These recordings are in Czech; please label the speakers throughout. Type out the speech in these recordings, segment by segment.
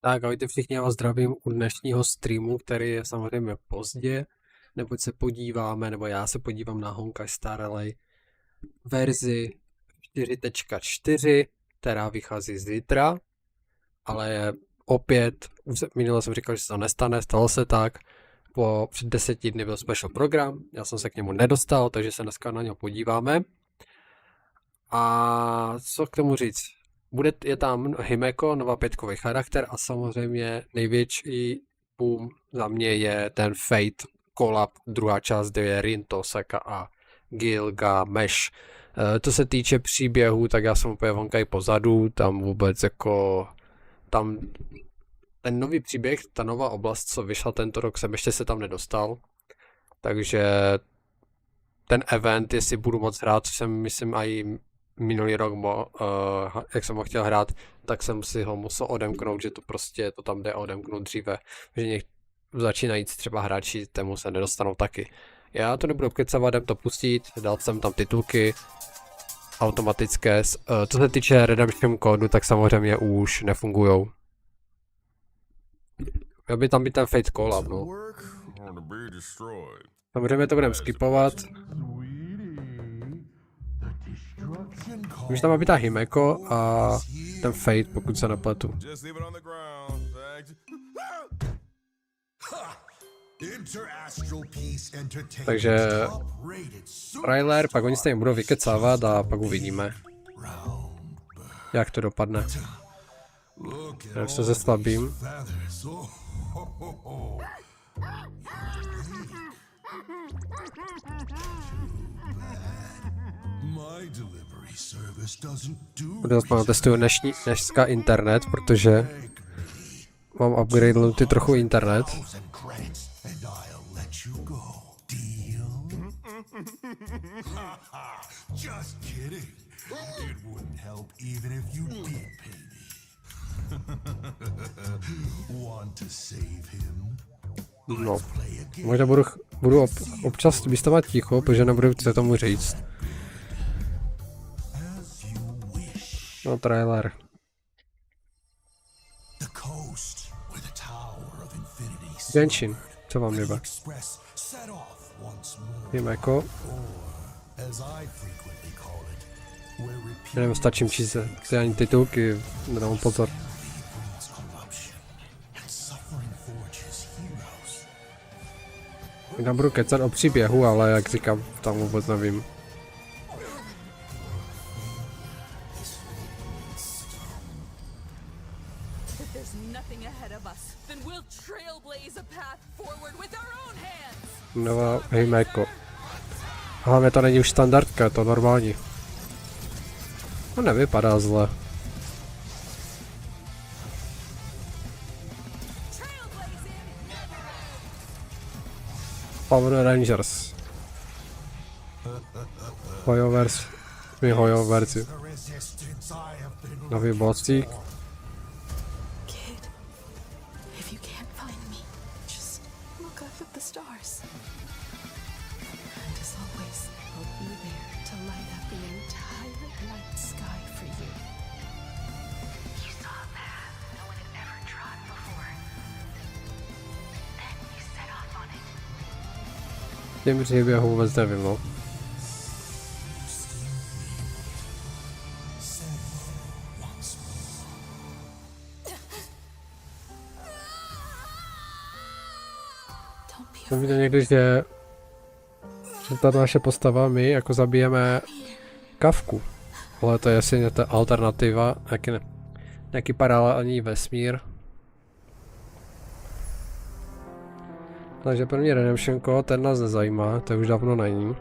Speaker 1: Tak, ahojte všichni, já vás zdravím u dnešního streamu, který je samozřejmě pozdě, neboť se podíváme, nebo já se podívám na Honkai Star Rail verzi 4.4, která vychází zítra, ale opět, minule jsem říkal, že se to nestane, stalo se tak, před 10 dny byl special program, já jsem se k němu nedostal, takže se dneska na něho podíváme. A co k tomu říct? Je tam Himeko, nová 5kový charakter a samozřejmě největší boom za mě je ten Fate Collab, druhá část, kde je Rin, Tosaka a Gilgamesh. To se týče příběhu, tak já jsem úplně Honkai pozadu, tam vůbec jako, tam ten nový příběh, ta nová oblast, co vyšla tento rok, jsem ještě se tam nedostal, takže ten event, jestli budu moc hrát, co jsem myslím i minulý rok, jak jsem ho chtěl hrát, tak jsem si ho musel odemknout, že to prostě to tam jde odemknout dříve, že začínající třeba hráči tému se nedostanou taky. Já to nebudu kecavat, jdem to pustit, dal jsem tam titulky automatické. Co se týče redemption kódu, tak samozřejmě už nefungujou. Měl by tam být ten Fate Collab, no. Samozřejmě to budeme skipovat. Už tam má být ta Himeko a ten Fate, pokud se nepletu. Takže trailer, pak oni se jim budou vykecávat a pak uvidíme, jak to dopadne. Já se zeslabím. Zase testuju dneska internet, protože mám upgradenutý trochu internet. No, možná budu občas vystovat ticho, protože nebudu se tomu říct. No, trailer. Genshin, co vám jebe? Himeko. Nevím, stačím číst ani titulky, nedám pozor. Já budu kecat o příběhu, ale jak říkám, tam vůbec nevím. Nová Himeko. Hlavně to není už standardka, je to normální. To nevypadá zle. Power Rangers. Mihoyo verzi. Nový bossík. Těm příběhu vůbec nevím, no. Jsem viděl někdy, že ta naše postava, my jako zabijeme Kafku. Ale to je asi ta alternativa, nějaký paralelní vesmír. Takže první redemption code, ten nás nezajímá, to už dávno není.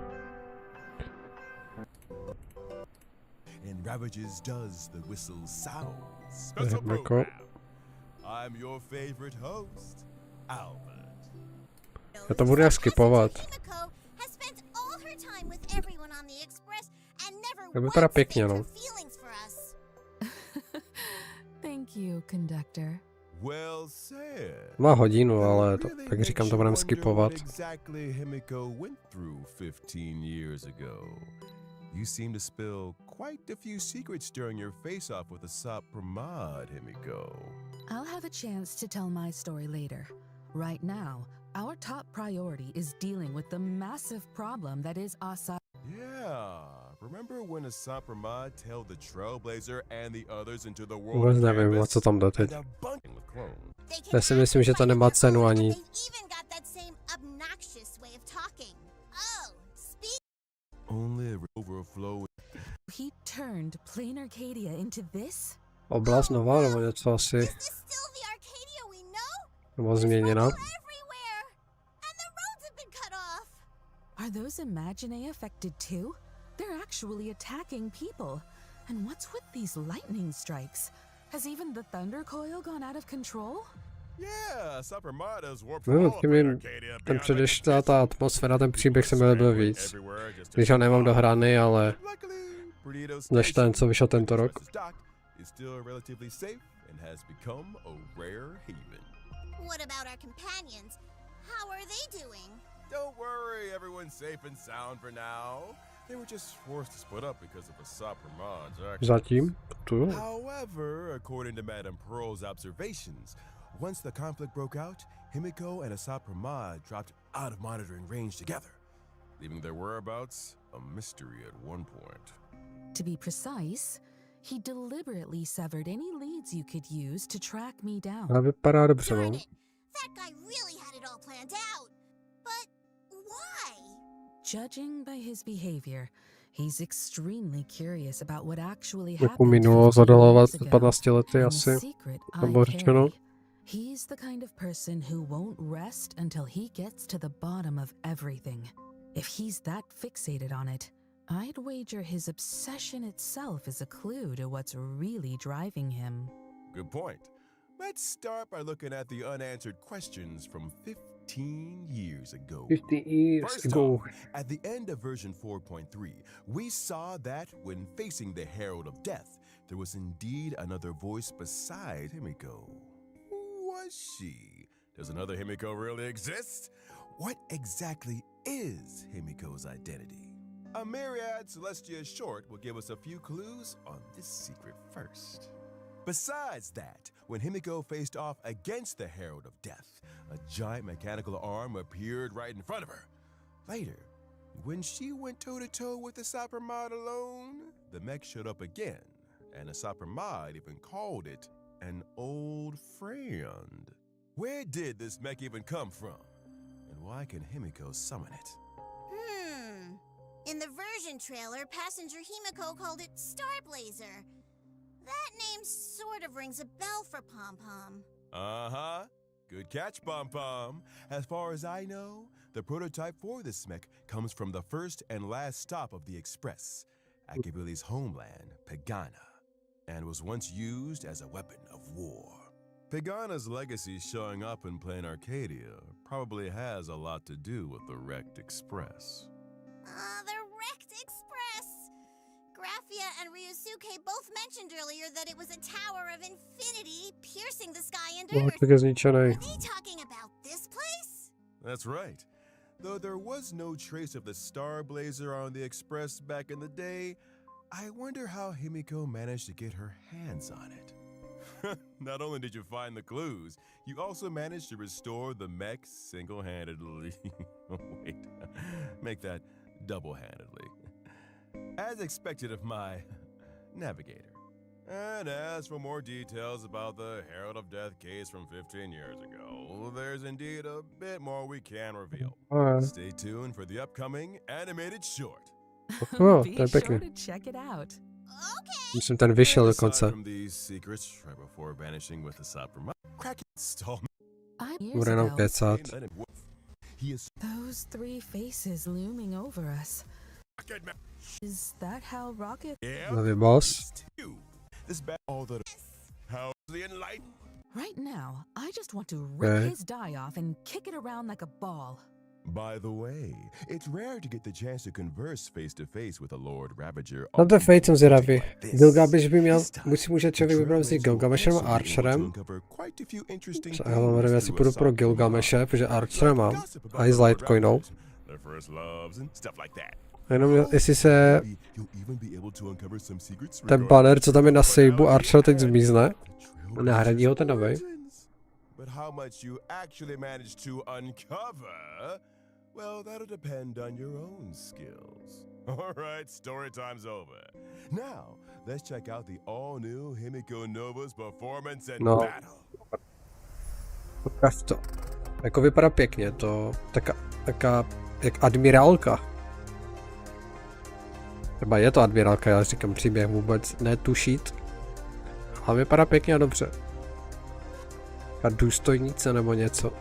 Speaker 1: Himeko. Já to budu skipovat. To vypadá pěkně, no. Má hodinu, ale to, tak říkám, to budeme skipovat.
Speaker 2: You seem to spill quite a few secrets during your face-off with Asap Pramod, Himiko.
Speaker 3: I'll have a chance to tell my story later. Right now, our top priority is dealing with the massive problem that is Asap.
Speaker 2: Yeah, remember when Asap Pramod tailed the Trailblazer and the others into the world
Speaker 1: Vůbec
Speaker 2: of
Speaker 1: nevím, o
Speaker 2: cannabis?
Speaker 1: co tam jde teď.
Speaker 2: And a bunch with clones.
Speaker 1: Já si myslím, že to nemá cenu ani.
Speaker 2: Only overflow.
Speaker 3: He turned plain Arcadia into this?
Speaker 1: Oblast nová, nebo něco asi. Nebo změněna.
Speaker 3: Are those Imaginae affected too? They're actually attacking people. And what's with these lightning strikes? Has even the thunder coil gone out of control?
Speaker 2: Yeah, Asap Pramod has warped
Speaker 1: No,
Speaker 2: all of Arcadia
Speaker 1: ten
Speaker 2: beyond
Speaker 1: předešla ta atmosféra, ten příběh se mi líbil víc. Když ho nemám dohraný, ale než ten, co vyšel tento rok.
Speaker 2: Is still relatively safe and has become a rare haven.
Speaker 4: What about our companions? How are they doing?
Speaker 2: Don't worry, everyone's safe and sound for now. They were just forced to split up because of Asap Pramod's actions.
Speaker 1: Zatím tu.
Speaker 2: However, according to Madame Pearl's observations, once the conflict broke out, Himiko and Asap Pramod dropped out of monitoring range together, leaving their whereabouts a mystery at one point.
Speaker 3: To be precise, he deliberately severed any leads you could use to track me down.
Speaker 1: Ale vypadá dobře,
Speaker 4: Darn
Speaker 1: no.
Speaker 4: it! That guy really had it all planned out. But why?
Speaker 3: Judging by his behavior, he's extremely curious about what actually
Speaker 1: Jako
Speaker 3: happened
Speaker 1: minulo
Speaker 3: 15
Speaker 1: zadalovat
Speaker 3: years ago,
Speaker 1: 15 lety
Speaker 3: and the
Speaker 1: asi.
Speaker 3: secret
Speaker 1: To
Speaker 3: I
Speaker 1: bylo řečeno.
Speaker 3: carry. He's the kind of person who won't rest until he gets to the bottom of everything. If he's that fixated on it, I'd wager his obsession itself is a clue to what's really driving him.
Speaker 2: Good point. Let's start by looking at the unanswered questions from 15 years ago.
Speaker 1: 50 years
Speaker 2: First
Speaker 1: ago.
Speaker 2: off, at the end of version 4.3, we saw that when facing the Herald of Death, there was indeed another voice beside Himiko. Who was she? Does another Himiko really exist? What exactly is Himiko's identity? A myriad Celestia short will give us a few clues on this secret first. Besides that, when Himiko faced off against the Herald of Death, a giant mechanical arm appeared right in front of her. Later, when she went toe-to-toe with Asap Pramod alone, the mech showed up again, and Asap Pramod even called it an old friend. Where did this mech even come from? And why can Himiko summon it?
Speaker 4: In the version trailer, Passenger Himiko called it Starblazer. That name sort of rings a bell for Pom Pom.
Speaker 2: Uh-huh. Good catch, Pom Pom. As far as I know, the prototype for this mech comes from the first and last stop of the Express, Akabili's homeland, Pagana, and was once used as a weapon of war. Pagana's legacy showing up in plain Arcadia probably has a lot to do with the wrecked Express.
Speaker 4: The wrecked Express! Graphia and Ryusuke both mentioned earlier that it was a tower of infinity piercing the sky and earth.
Speaker 1: Tak je zničený.
Speaker 4: Are they talking about this place?
Speaker 2: That's right. Though there was no trace of the Starblazer on the Express back in the day, I wonder how Himiko managed to get her hands on it. Not only did you find the clues, you also managed to restore the mech single-handedly. Wait, make that double-handedly. As expected of my navigator. And as for more details about the Herald of Death case from 15 years ago, there's indeed a bit more we can reveal. Stay tuned for the upcoming animated short.
Speaker 1: Oh,
Speaker 3: Be
Speaker 1: to je
Speaker 3: sure
Speaker 1: pěkný.
Speaker 3: to check it out.
Speaker 4: Okay.
Speaker 1: Myslím, ten vyšel
Speaker 2: Aside
Speaker 1: dokonce.
Speaker 2: from these secrets, right before vanishing with the Sapper, crack install.
Speaker 3: Years
Speaker 1: Bude nám
Speaker 3: ago,
Speaker 1: kecat.
Speaker 2: He is
Speaker 3: those three faces looming over us. Is that how Rocket...
Speaker 1: Nový boss.
Speaker 2: This bad all the how the enlightened.
Speaker 3: Right now, I just want to rip
Speaker 1: Okay.
Speaker 3: his die off and kick it around like a ball.
Speaker 2: By the way, it's rare to get the chance to converse face to face with a Lord Ravager.
Speaker 1: Na ten Fate jsem zvědavý. Gilgamesh by měl, buď si může člověk vybrat mezi Gilgameshem a Archerem. Já vám nevím, jestli půjdu pro Gilgameše, protože Archera mám. A i s Litecoinou.
Speaker 2: Their first loves and stuff like that.
Speaker 1: Jenom jestli se
Speaker 2: Maybe you'll even be able to uncover some secrets
Speaker 1: ten
Speaker 2: regarding
Speaker 1: banner, co tam je na
Speaker 2: what
Speaker 1: sejbu
Speaker 2: out
Speaker 1: Archer, teď
Speaker 2: there
Speaker 1: zmizne.
Speaker 2: trail
Speaker 1: Nahradí ho ten novej.
Speaker 2: legends. But how much you actually manage to uncover, well, that'll depend on your own skills. All right, story time's over. Now, let's check out the all-new Himiko Nova's performance and
Speaker 1: No.
Speaker 2: battle.
Speaker 1: Ukaž to. Jako vypadá pěkně, to taká jak admirálka. Třeba je to admirálka, já říkám příběh vůbec netušit. Ale vypadá pěkně a dobře. A důstojnice nebo něco.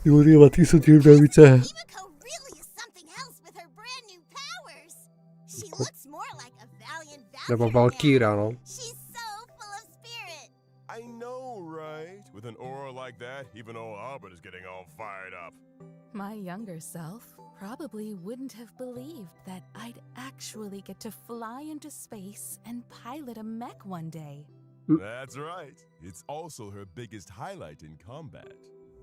Speaker 1: Jo, ty jsou tím více.
Speaker 4: Himiko really is something else with her brand new powers. She looks more like a valiant
Speaker 1: Nebo
Speaker 4: Valkyrie now.
Speaker 1: Valkýra, no.
Speaker 4: She's so full of spirit.
Speaker 2: I know, right? With an aura like that, even old Albert is getting all fired up.
Speaker 3: My younger self probably wouldn't have believed that I'd actually get to fly into space and pilot a mech one day.
Speaker 2: That's right. It's also her biggest highlight in combat.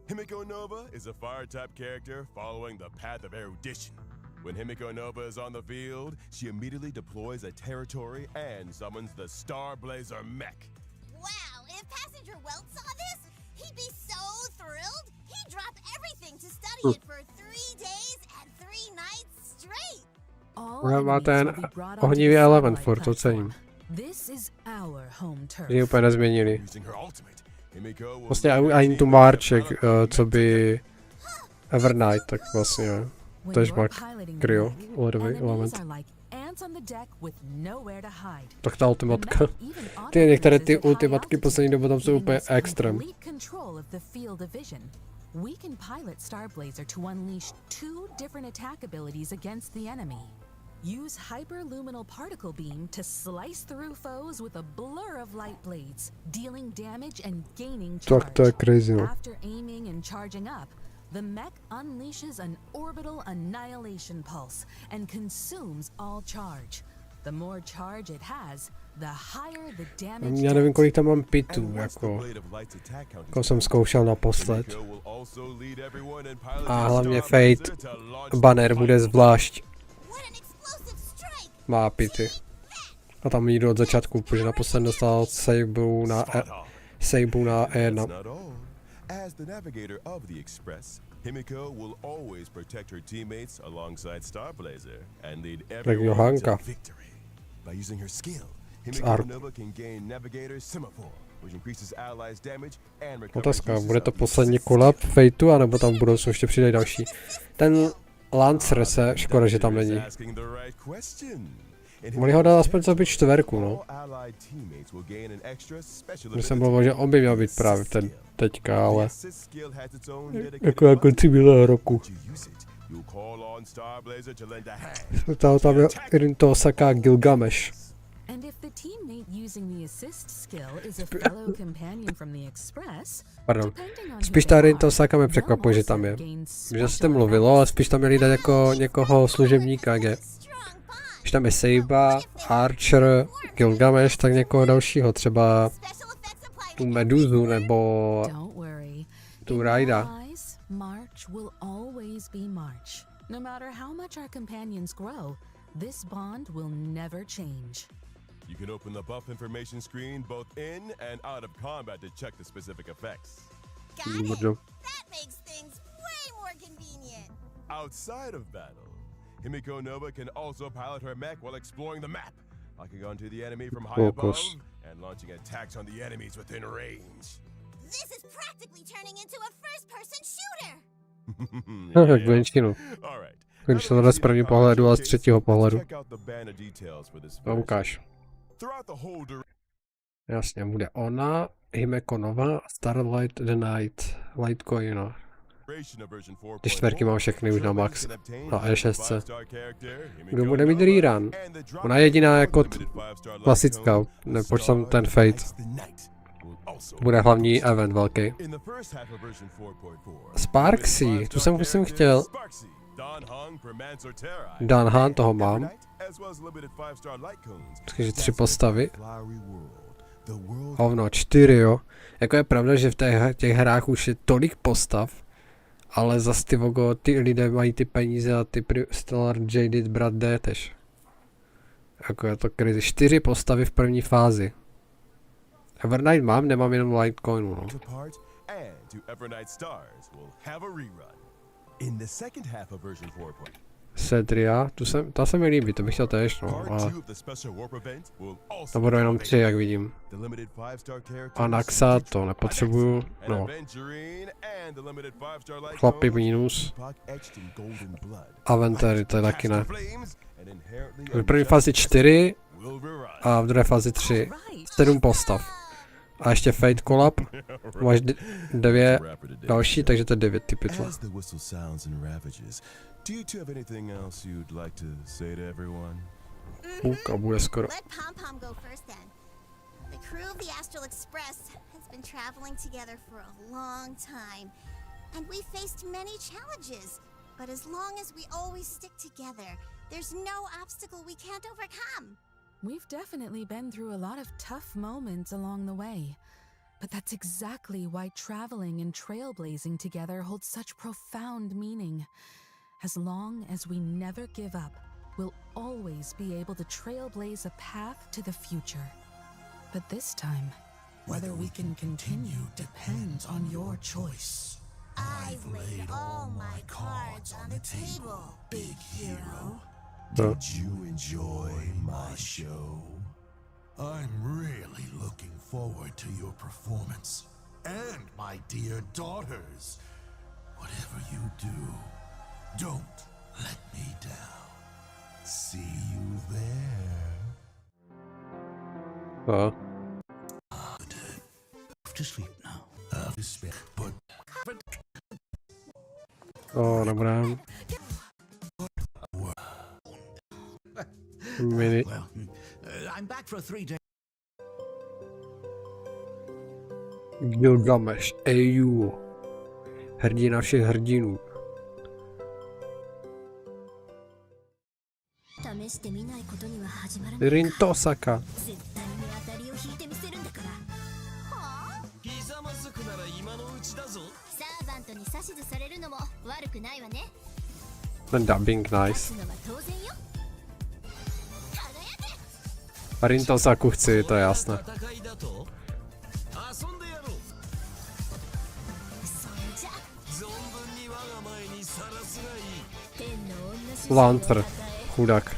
Speaker 2: Himiko Nova is a fire-type character following the path of erudition. When Himiko Nova is on the field, she immediately deploys a territory and summons the Star Blazer mech.
Speaker 4: Wow, if Passenger Welt saw this, he'd be so thrilled. He'd drop everything to study it for 3 days and 3 nights straight.
Speaker 3: All
Speaker 1: Ona má
Speaker 3: enemies
Speaker 1: ten
Speaker 3: will be brought onto
Speaker 1: ohnivý
Speaker 3: the
Speaker 1: element,
Speaker 3: satellite
Speaker 1: furt to cením.
Speaker 3: platform. This is our home turf.
Speaker 1: Že ji úplně nezměnili.
Speaker 2: Using her ultimate, Himiko will
Speaker 1: Vlastně
Speaker 2: lead her
Speaker 1: ani
Speaker 2: team
Speaker 1: tu
Speaker 2: into
Speaker 1: Marček,
Speaker 2: battle
Speaker 1: co by Evernight, tak vlastně
Speaker 3: When
Speaker 1: tež
Speaker 3: you're
Speaker 1: má
Speaker 3: piloting the
Speaker 1: kryo,
Speaker 3: mech,
Speaker 1: ledový
Speaker 3: enemies
Speaker 1: element.
Speaker 3: are like ants on the deck with nowhere to hide.
Speaker 1: Tak ta
Speaker 3: The
Speaker 1: ultimatka.
Speaker 3: mech even
Speaker 1: Ty některé ty
Speaker 3: auto-cruises at high
Speaker 1: ultimatky poslední dobou tam jsou
Speaker 3: altitude,
Speaker 1: úplně
Speaker 3: giving us
Speaker 1: extrém.
Speaker 3: complete control of the field of vision. We can pilot Star Blazer to unleash 2 different attack abilities against the enemy. Use hyperluminal particle beam to slice through foes with a blur of light blades, dealing damage and gaining charge.
Speaker 1: Tak to je crazy, no.
Speaker 3: After aiming and charging up, the mech unleashes an orbital annihilation pulse and consumes all charge. The more charge it has, the higher the damage.
Speaker 1: Já nevím, kolik tam mám
Speaker 2: And
Speaker 1: pitů,
Speaker 2: once the
Speaker 1: jako
Speaker 2: Blade of Light's attack count is
Speaker 1: jako jsem
Speaker 2: full,
Speaker 1: zkoušel naposled.
Speaker 2: Himiko will also lead everyone in piloting
Speaker 1: A hlavně
Speaker 2: Star Blazer
Speaker 1: Fate
Speaker 2: to launch the
Speaker 1: banner bude
Speaker 2: final
Speaker 1: zvlášť.
Speaker 4: What an explosive strike.
Speaker 1: Má pity. A tam jdu od začátku, protože naposled dostal sejbu na E1.
Speaker 2: That's not all. As the navigator of the Express, Himiko will always protect her teammates alongside Star Blazer and lead everyone
Speaker 1: Johanka.
Speaker 2: to victory. By using her skill,
Speaker 1: Ark.
Speaker 2: Himiko Nova can gain Navigator's Semaphore, which increases allies' damage and recovers
Speaker 1: Otázka,
Speaker 2: uses
Speaker 1: bude to
Speaker 2: of the
Speaker 1: poslední
Speaker 2: assist
Speaker 1: kolab
Speaker 2: skill.
Speaker 1: Fateu, anebo tam budou ještě přidají další. Ten Lancer se, škoda, že tam není.
Speaker 2: Asking the right question. In
Speaker 1: Mohli ho dát
Speaker 2: Himiko's
Speaker 1: aspoň zabít 4, no.
Speaker 2: all allied teammates will gain an extra special
Speaker 1: Mně jsem
Speaker 2: ability,
Speaker 1: mluvil, že on by měl být
Speaker 2: the
Speaker 1: právě
Speaker 2: assist
Speaker 1: ten
Speaker 2: skill.
Speaker 1: teďka,
Speaker 2: The
Speaker 1: ale
Speaker 2: assist skill has its own dedicated
Speaker 1: jako na
Speaker 2: button.
Speaker 1: konci minulého roku.
Speaker 2: To use it, you'll call on Star Blazer to lend a hand.
Speaker 1: Tam je Rinto Osaka Gilgamesh.
Speaker 3: And if the teammate using the assist skill is a fellow companion from the Express,
Speaker 1: Pardon.
Speaker 3: depending on
Speaker 1: Spíš
Speaker 3: who
Speaker 1: ta
Speaker 3: they
Speaker 1: Rinto
Speaker 3: are,
Speaker 1: Osaka mě
Speaker 3: they'll
Speaker 1: překvapuje, že tam
Speaker 3: also
Speaker 1: je.
Speaker 3: gain
Speaker 1: Že se tam
Speaker 3: special
Speaker 1: mluvilo, ale
Speaker 3: effects.
Speaker 1: spíš tam měli dát jako někoho služebníka, že?
Speaker 4: Strong bond.
Speaker 1: Když tam je Seiba, Archer, Gilgamesh, tak někoho dalšího, třeba
Speaker 4: Special effects applied
Speaker 1: tu Meduzu nebo
Speaker 3: Don't worry.
Speaker 1: tu
Speaker 3: In
Speaker 1: Raida.
Speaker 3: my eyes, March will always be March. No matter how much our companions grow, this bond will never change.
Speaker 2: You can open the buff information screen both in and out of combat to check the specific effects.
Speaker 4: Got it.
Speaker 1: Možno.
Speaker 4: That makes things way more convenient.
Speaker 2: Outside of battle, Himiko Nova can also pilot her mech while exploring the map, locking onto the enemy from high above
Speaker 1: Focus.
Speaker 2: and launching attacks on the enemies within range.
Speaker 4: This is practically turning into a first-person shooter.
Speaker 1: Jak venčinu.
Speaker 2: All right.
Speaker 1: Když to dole z prvního pohledu, ale z třetího pohledu.
Speaker 2: Check out the banner details for this
Speaker 1: To
Speaker 2: version.
Speaker 1: ukáž.
Speaker 2: Throughout the whole
Speaker 1: Jasně, bude ona, Himeko Nova, Starlight the Night, Litecoin.
Speaker 2: duration of version 4.4,
Speaker 1: Ty čtverky mám všechny už na max.
Speaker 2: can obtain
Speaker 1: Na
Speaker 2: the
Speaker 1: E6.
Speaker 2: 5-star character, Himiko
Speaker 1: Kdo bude mít
Speaker 2: Nova,
Speaker 1: rerun?
Speaker 2: and the drop
Speaker 1: Ona je jediná jako
Speaker 2: limited 5-star light
Speaker 1: klasická,
Speaker 2: cone,
Speaker 1: nepočítám
Speaker 2: Star
Speaker 1: ten Fate.
Speaker 2: Lights the Night will also
Speaker 1: Bude hlavní event velký.
Speaker 2: In the first half of version 4.4,
Speaker 1: Sparksy,
Speaker 2: limited
Speaker 1: tu jsem
Speaker 2: 5-star
Speaker 1: jsem
Speaker 2: character
Speaker 1: chtěl.
Speaker 2: Sparksy, Don Hung for Mansortera,
Speaker 1: Dan Han toho
Speaker 2: Every
Speaker 1: mám.
Speaker 2: night, as well as limited 5-star light cones
Speaker 1: Takže 3
Speaker 2: that's
Speaker 1: postavy.
Speaker 2: Flowery World. The world
Speaker 1: Hovno, 4 jo. Jako je pravda, že v těch hrách už je tolik postav, ale zas ty lidé mají ty peníze a ty Stellar Jaded brát jde tež. Jako je to crazy. 4 postavy v první fázi. Evernight nemám jenom Litecoinu, no.
Speaker 2: apart, and to Evernight Stars will have a rerun. In the second half of version 4.
Speaker 1: Sedria, ta se mi líbí, to bych chtěl též, no,
Speaker 2: Part
Speaker 1: ale
Speaker 2: 2 of the special warp event will also
Speaker 1: to budou jenom 3, jak vidím.
Speaker 2: the limited 5-star characters.
Speaker 1: A Naxa to nepotřebuju, no. Chlapy minus. Aventury to je taky ne. V první fázi 4 a v druhé fázi 3. 7 postav. A ještě Fate Collab. Máš 9 další, takže to je 9 ty pytle.
Speaker 2: As the whistle sounds and ravages, do you two have anything else you'd like to say to everyone?
Speaker 1: Půlka bude skoro.
Speaker 4: Let Pom Pom go first then. The crew of the Astral Express has been traveling together for a long time, and we faced many challenges. But as long as we always stick together, there's no obstacle we can't overcome.
Speaker 3: We've definitely been through a lot of tough moments along the way. But that's exactly why traveling and trailblazing together holds such profound meaning. As long as we never give up, we'll always be able to trailblaze a path to the future. But this time, whether we can continue depends on your choice.
Speaker 4: I've laid all my cards on the table, big hero.
Speaker 1: No.
Speaker 2: Did you enjoy my show?
Speaker 5: I'm really looking forward to your performance. And my dear daughters, whatever you do, don't let me down.
Speaker 2: See you there.
Speaker 1: No.
Speaker 5: To sleep now. But
Speaker 1: Dobrá. Mini.
Speaker 5: well, I'm back for 3 days.
Speaker 1: Gilgamesh, EU. Hrdina všech hrdinů. Rintosaka. Ten dubbing nice. A Rintosaku chci, to je jasné. Lancer, chudák.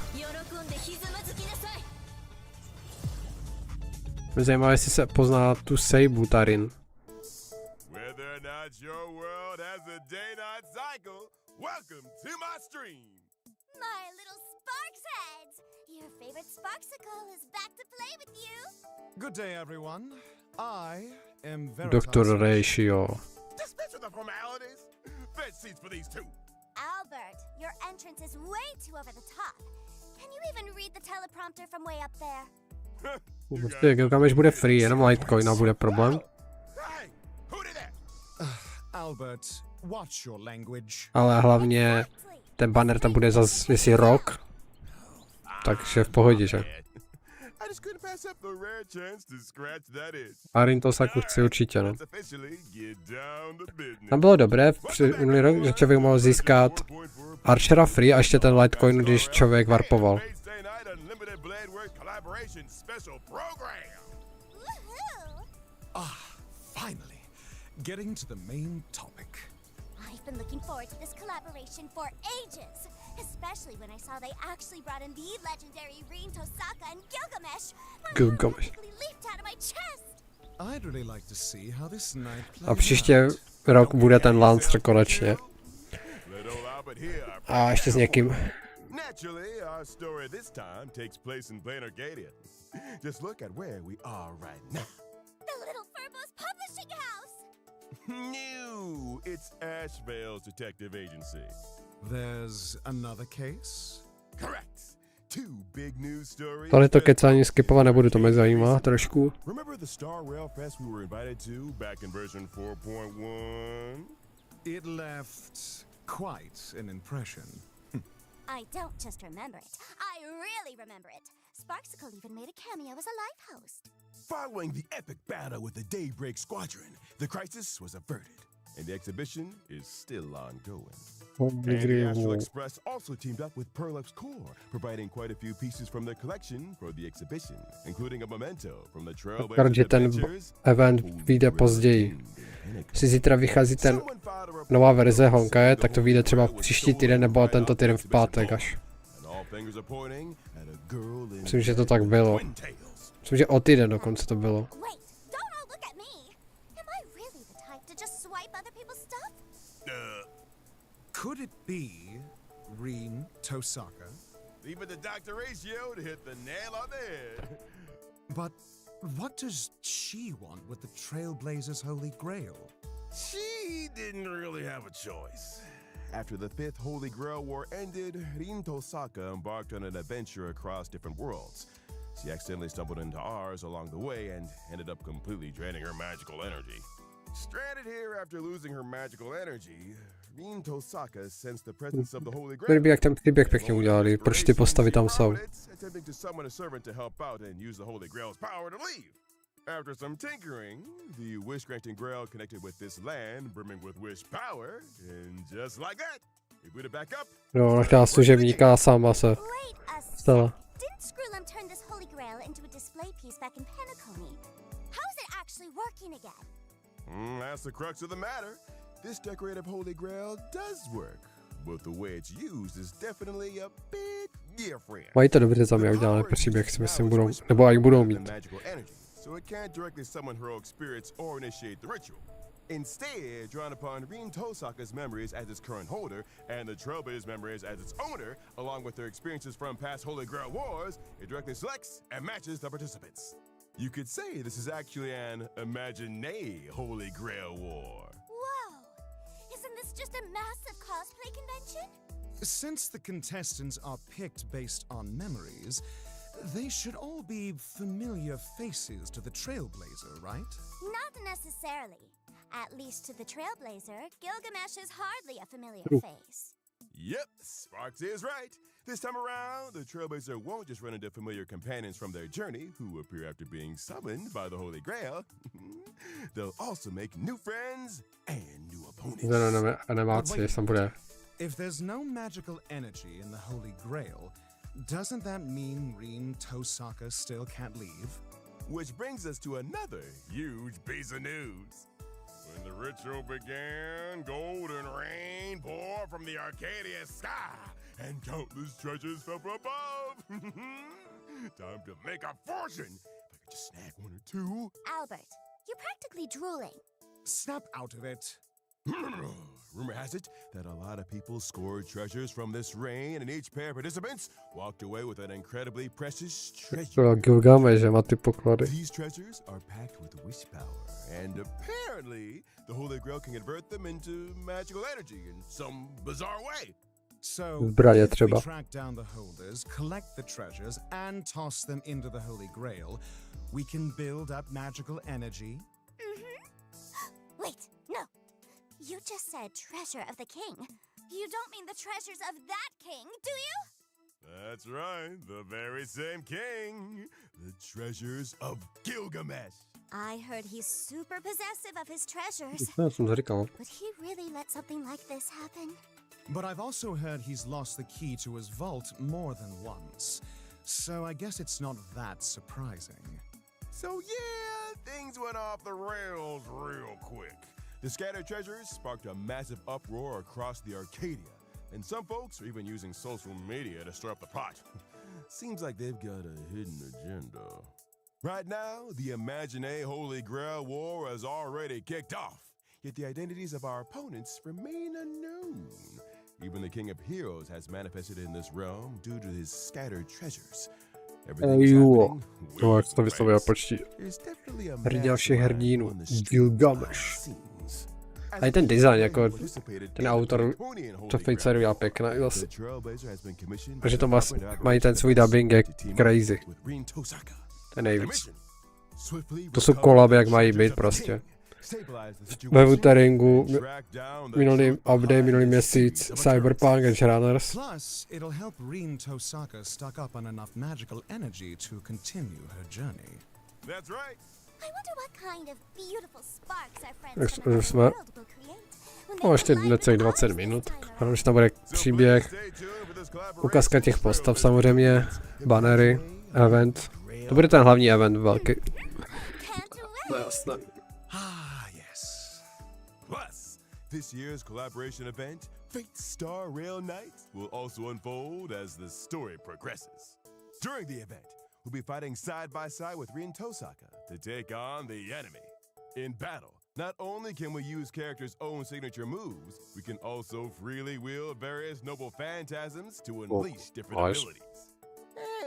Speaker 1: Mě zajímá, jestli se pozná tu Seibu Tarin.
Speaker 2: Whether or not your world has a day-night cycle, welcome to my stream.
Speaker 4: My little Sparks heads! Your favorite Sparksicle is back to play with you!
Speaker 6: Good day, everyone. I am very
Speaker 1: Doktor Ratio.
Speaker 2: Dispense with the formalities. Fetch seats for these two.
Speaker 4: Albert, your entrance is way too over the top. Can you even read the teleprompter from way up there?
Speaker 1: Prostě Gilgamesh bude free, jenom Litecoin a bude problém.
Speaker 2: Hey, who did that?
Speaker 6: Albert, watch your language.
Speaker 1: Ale hlavně ten banner tam bude zase jestli rok. Takže v pohodě, že?
Speaker 2: I just couldn't pass up the rare chance to scratch that itch.
Speaker 1: A Rintosaku chci určitě, no.
Speaker 2: Let's officially get down to business.
Speaker 1: Tam bylo dobré minulý rok, že člověk mohl získat Archera free a ještě ten Litecoin, když člověk warpoval.
Speaker 6: Finally, getting to the main topic.
Speaker 4: I've been looking forward to this collaboration for ages, especially when I saw they actually brought in the legendary Rin Tosaka and Gilgamesh. My
Speaker 1: Gilgamesh.
Speaker 4: heart practically leaped out of my chest.
Speaker 6: I'd really like to see how this night plays
Speaker 1: A příště rok bude ten Lancer konečně.
Speaker 2: Let old Albert hear our
Speaker 1: A ještě s někým.
Speaker 2: Naturally, our story this time takes place in Blaine Arcadia. Just look at where we are right now.
Speaker 4: The Little Furbo's publishing house!
Speaker 2: No, it's Ashvale's detective agency.
Speaker 6: There's another case?
Speaker 2: Correct. Two big news stories.
Speaker 1: Tady to kecání skipovat nebudu, to mě zajímá trošku.
Speaker 2: Remember the Star Rail Fest we were invited to back in version 4.1?
Speaker 6: It left quite an impression.
Speaker 4: I don't just remember it. I really remember it. Sparksicle even made a cameo as a live host.
Speaker 2: Following the epic battle with the Daybreak Squadron, the crisis was averted, and the exhibition is still ongoing. And the Astral Express also teamed up with Perlux Core, providing quite a few pieces from their collection for the exhibition, including a memento from the
Speaker 1: Protože
Speaker 2: Trailblazers
Speaker 1: ten
Speaker 2: Adventures.
Speaker 1: event vyjde později. Jestli zítra vychází ten nová verze Honkaje, tak to vyjde třeba příští týden nebo tento týden v pátek až. Myslím, že to tak bylo. Myslím, že o týden dokonce to bylo.
Speaker 4: Wait, don't all look at me. Am I really the type to just swipe other people's stuff?
Speaker 6: Could it be Rin Tosaka?
Speaker 2: Even the Dr. Ratio to hit the nail on the head.
Speaker 6: But what does she want with the Trailblazers' Holy Grail?
Speaker 2: She didn't really have a choice. After the 5th Holy Grail War ended, Rin Tosaka embarked on an adventure across different worlds. She accidentally stumbled into ours along the way and ended up completely draining her magical energy. Stranded here after losing her magical energy, Rin Tosaka sensed the presence of the Holy Grail.
Speaker 1: Líbí, jak ten příběh pěkně udělali, proč ty postavy tam jsou.
Speaker 2: Attempting to summon a servant to help out and use the Holy Grail's power to leave. After some tinkering, the wish-granting Grail connected with this land, brimming with wish power, and just like that, it booted back up.
Speaker 1: Jo, našla služebníka a sama se stala.
Speaker 4: Didn't Screwlum turn this Holy Grail into a display piece back in Penacony? How is it actually working again?
Speaker 2: That's the crux of the matter. This decorative Holy Grail does work, but the way it's used is definitely a bit different.
Speaker 1: Mají to dobře za mě udělané příběh, si myslím, budou, nebo aj budou mít.
Speaker 2: So it can't directly summon heroic spirits or initiate the ritual. Instead, drawing upon Rin Tosaka's memories as its current holder and the Trailblazers' memories as its owner, along with their experiences from past Holy Grail wars, it directly selects and matches the participants. You could say this is actually an Imagine Holy Grail War.
Speaker 4: Whoa! Isn't this just a massive cosplay convention?
Speaker 6: Since the contestants are picked based on memories, they should all be familiar faces to the Trailblazer, right?
Speaker 4: Not necessarily. At least to the Trailblazer, Gilgamesh is hardly a familiar face.
Speaker 2: Yep, Sparks is right. This time around, the Trailblazer won't just run into familiar companions from their journey who appear after being summoned by the Holy Grail. They'll also make new friends and new opponents.
Speaker 1: Animaci, tam bude.
Speaker 6: If there's no magical energy in the Holy Grail, doesn't that mean Rin Tosaka still can't leave?
Speaker 2: Which brings us to another huge piece of news. When the ritual began, golden rain poured from the Arcadia sky, and countless treasures fell from above. Time to make a fortune. If I could just snag one or two.
Speaker 4: Albert, you're practically drooling.
Speaker 6: Snap out of it.
Speaker 2: Rumor has it that a lot of people scored treasures from this rain, and each pair of participants walked away with an incredibly precious treasure.
Speaker 1: Gilgamesh má ty poklady.
Speaker 2: These treasures are packed with wish power, and apparently the Holy Grail can convert them into magical energy in some bizarre way.
Speaker 6: So,
Speaker 1: Zbraně
Speaker 6: if
Speaker 1: třeba.
Speaker 6: we track down the holders, collect the treasures, and toss them into the Holy Grail, we can build up magical energy.
Speaker 4: Wait, no. You just said treasure of the king. You don't mean the treasures of that king, do you?
Speaker 2: That's right, the very same king. The treasures of Gilgamesh.
Speaker 4: I heard he's super possessive of his treasures.
Speaker 1: Já jsem to říkal.
Speaker 4: Would he really let something like this happen?
Speaker 6: But I've also heard he's lost the key to his vault more than once. So I guess it's not that surprising.
Speaker 2: So yeah, things went off the rails real quick. The scattered treasures sparked a massive uproar across the Arcadia, and some folks are even using social media to stir up the pot. Seems like they've got a hidden agenda. Right now, the Imagine Holy Grail War has already kicked off, yet the identities of our opponents remain unknown. Even the King of Heroes has manifested in this realm due to his scattered treasures.
Speaker 1: Jo, to jak to vyslovuje počti. Hrdina všech hrdinů, Gilgamesh. A i ten design, jako ten autor to v dceru dělá pěkná. Protože to mají ten svůj dubbing je crazy. To je nejvíc. To jsou kolaby, jak mají být prostě. Ve Wutheringu, minulý update, minulý měsíc, Cyberpunk Edge Runners.
Speaker 6: Plus, it'll help Rin Tosaka stock up on enough magical energy to continue her journey.
Speaker 2: That's right.
Speaker 4: I wonder what kind of beautiful sparks our
Speaker 1: Tak
Speaker 4: friends from
Speaker 1: už jsme...
Speaker 4: another world will create when they
Speaker 1: ještě
Speaker 4: collide
Speaker 1: necelých
Speaker 4: with
Speaker 1: 20
Speaker 4: ours
Speaker 1: minut.
Speaker 4: this time
Speaker 1: A
Speaker 4: around.
Speaker 1: už tam bude příběh,
Speaker 2: Stay tuned for this collaboration
Speaker 1: ukázka těch postav samozřejmě,
Speaker 2: with
Speaker 1: banery, event. To bude ten hlavní event velký.
Speaker 4: Can't
Speaker 1: To je
Speaker 4: wait.
Speaker 1: jasné.
Speaker 2: Ah, yes. Plus, this year's collaboration event, Fate Star Rail Night, will also unfold as the story progresses. During the event, we'll be fighting side by side with Rin Tosaka to take on the enemy. In battle, not only can we use characters' own signature moves, we can also freely wield various noble phantasms to unleash different
Speaker 1: nice.
Speaker 2: abilities.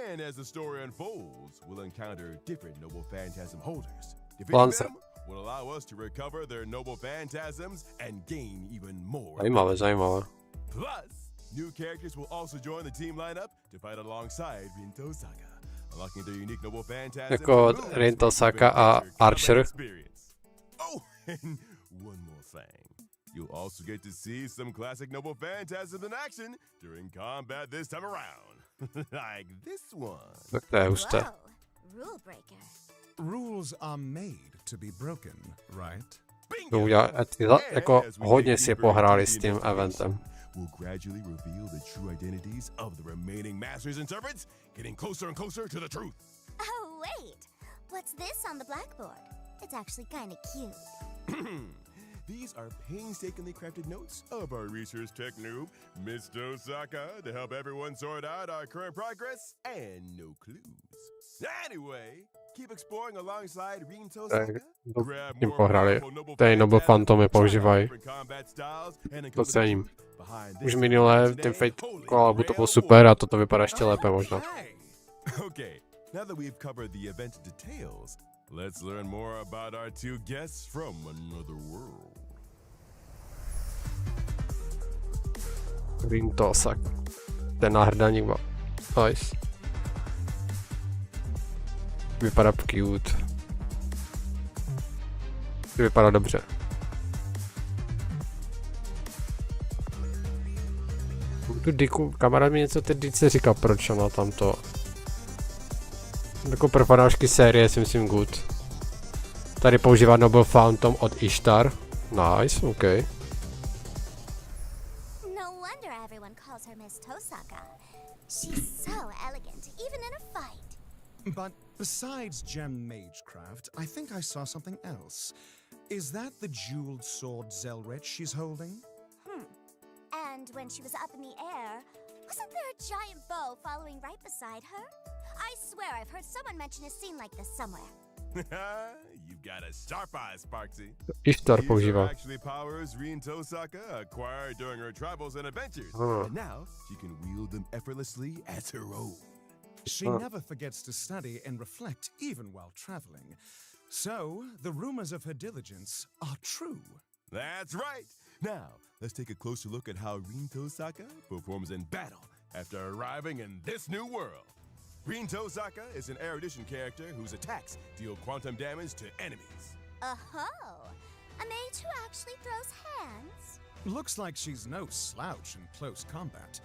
Speaker 2: And as the story unfolds, we'll encounter different noble phantasm holders. Defeating
Speaker 1: Lance.
Speaker 2: them will allow us to recover their noble phantasms and gain even more.
Speaker 1: Zajímavé, zajímavé.
Speaker 2: Plus, new characters will also join the team lineup to fight alongside Rin Tosaka, unlocking their unique noble phantasms.
Speaker 1: Jako
Speaker 2: and moves
Speaker 1: Rin
Speaker 2: to
Speaker 1: Tosaka
Speaker 2: even
Speaker 1: a
Speaker 2: richer combat
Speaker 1: Archer.
Speaker 2: experience. Oh, and one more thing. You'll also get to see some classic noble phantasms in action during combat this time around. Like this one.
Speaker 1: Tak to je husté.
Speaker 4: Whoa, rule breaker.
Speaker 6: Rules are made to be broken, right?
Speaker 1: To udělá, jako hodně si pohráli s tím eventem.
Speaker 2: We'll gradually reveal the true identities of the remaining masters and servants, getting closer and closer to the truth.
Speaker 4: Oh, wait. What's this on the blackboard? It's actually kind of cute.
Speaker 2: These are painstakingly crafted notes of our research tech noob, Miss Tosaka, to help everyone sort out our current progress and no clues. Anyway, keep exploring alongside Rin Tosaka. Grab
Speaker 1: Tím
Speaker 2: more
Speaker 1: pohrali.
Speaker 2: powerful noble
Speaker 1: Tady Noble
Speaker 2: phantasms,
Speaker 1: Phantomy
Speaker 2: try out
Speaker 1: používají.
Speaker 2: different combat styles, and
Speaker 1: To cením.
Speaker 2: behind
Speaker 1: Už
Speaker 2: this
Speaker 1: minule
Speaker 2: today,
Speaker 1: ten Fate
Speaker 2: holy
Speaker 1: Collab to byl
Speaker 2: grail
Speaker 1: super a toto vypadá ještě lépe možná.
Speaker 2: Hey! Okay, now that we've covered the event details, let's learn more about our two guests from another world.
Speaker 1: Rin Tosaka. Ten náhrdelník byl nice. Vypadá cute. Vypadá dobře. Tu Diku, kamarád mi něco teď Dice říkal, proč ona tam to. Jako prvodášky série si myslím good. Tady používá Noble Phantom od Ishtar. Nice, OK.
Speaker 4: No wonder everyone calls her Miss Tosaka. She's so elegant, even in a fight.
Speaker 6: But besides gem magecraft, I think I saw something else. Is that the jeweled sword Zelrich she's holding?
Speaker 4: And when she was up in the air, wasn't there a giant bow following right beside her? I swear I've heard someone mention a scene like this somewhere.
Speaker 2: You've got a sharp eye, Sparksy.
Speaker 1: Ishtar
Speaker 2: These are
Speaker 1: používá.
Speaker 2: actually powers Rin Tosaka acquired during her travels and adventures.
Speaker 1: Huh.
Speaker 2: And now she can wield them effortlessly as her own.
Speaker 6: She never forgets to study and reflect even while traveling. So, the rumors of her diligence are true.
Speaker 2: That's right. Now, let's take a closer look at how Rin Tosaka performs in battle after arriving in this new world. Rin Tosaka is an erudition character whose attacks deal quantum damage to enemies.
Speaker 4: Oh, a mage who actually throws hands?
Speaker 6: Looks like she's no slouch in close combat,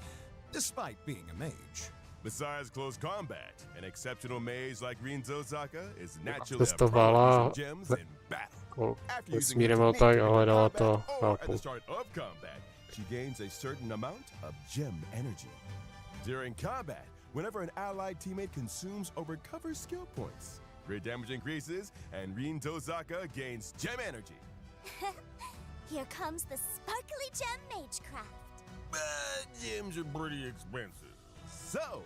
Speaker 6: despite being a mage.
Speaker 2: Besides close combat, an exceptional mage like Rin Tosaka is naturally a
Speaker 1: Testovala
Speaker 2: pro with gems in battle. After using her
Speaker 1: vesmírem a
Speaker 2: technique
Speaker 1: tak a
Speaker 2: during
Speaker 1: hledala
Speaker 2: combat
Speaker 1: to
Speaker 2: or at
Speaker 1: válku.
Speaker 2: the start of combat, she gains a certain amount of gem energy. During combat, whenever an allied teammate consumes or recovers skill points, great damage increases, and Rin Tosaka gains gem energy.
Speaker 4: Here comes the sparkly gem magecraft.
Speaker 2: But gems are pretty expensive. So,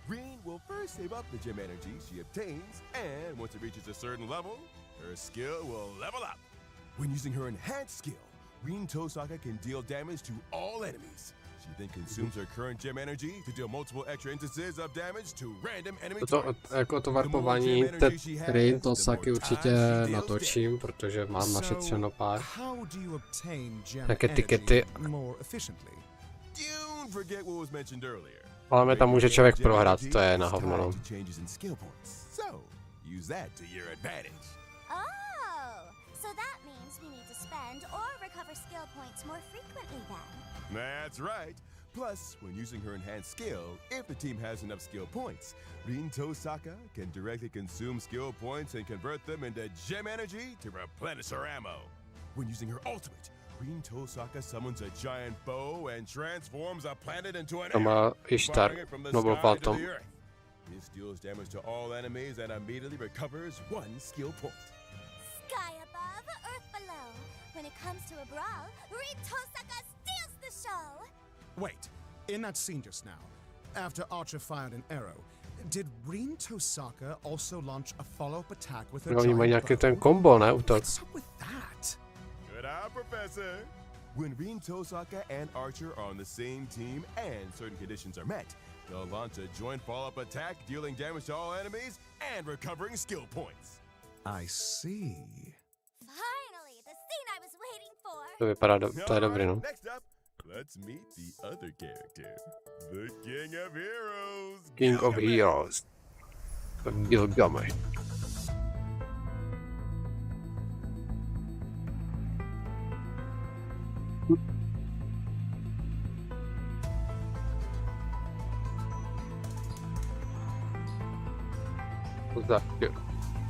Speaker 2: Rin will first save up the gem energy she obtains, and once it reaches a certain level, her skill will level up. When using her enhanced skill, Rin Tosaka can deal damage to all enemies. She then consumes her current gem energy to deal multiple extra instances of damage to random enemy
Speaker 1: To,
Speaker 2: targets.
Speaker 1: jako to varpování Rin Tosaky určitě natočím, protože mám našetřeno pár.
Speaker 6: How do you obtain gem
Speaker 1: Jaké
Speaker 6: energy
Speaker 1: tikety.
Speaker 6: more efficiently?
Speaker 2: Don't forget what was mentioned earlier.
Speaker 1: Ale tam může člověk prohrát, to je na hovno. No.
Speaker 2: Changes in skill points. So, use that to your advantage.
Speaker 4: Oh, so that means we need to spend or recover skill points more frequently then.
Speaker 2: That's right. Plus, when using her enhanced skill, if the team has enough skill points, Rin Tosaka can directly consume skill points and convert them into gem energy to replenish her ammo. When using her ultimate, Rin Tosaka summons a giant bow and transforms a planet into an
Speaker 1: To má Ishtar,
Speaker 2: firing it from the
Speaker 1: Noble
Speaker 2: sky to
Speaker 1: Phantom.
Speaker 2: the earth. This deals damage to all enemies and immediately recovers 1 skill point.
Speaker 4: Sky above, earth below. When it comes to a brawl, Rin Tosaka steals the show.
Speaker 6: Wait, in that scene just now, after Archer fired an arrow, did Rin Tosaka also launch a follow-up attack with her
Speaker 1: No, oni mají
Speaker 6: giant
Speaker 1: nějaký ten
Speaker 6: bow?
Speaker 1: kombo, ne? Útok.
Speaker 6: What's up with that?
Speaker 2: Good eye, Professor. When Rin Tosaka and Archer are on the same team and certain conditions are met, they'll launch a joint follow-up attack, dealing damage to all enemies and recovering skill points.
Speaker 6: I see.
Speaker 4: Finally, the scene I was waiting for.
Speaker 1: To vypadá, to je dobrý, no.
Speaker 2: Alright, next up, let's meet the other character, the King of Heroes.
Speaker 1: King of Heroes. Gilgamesh.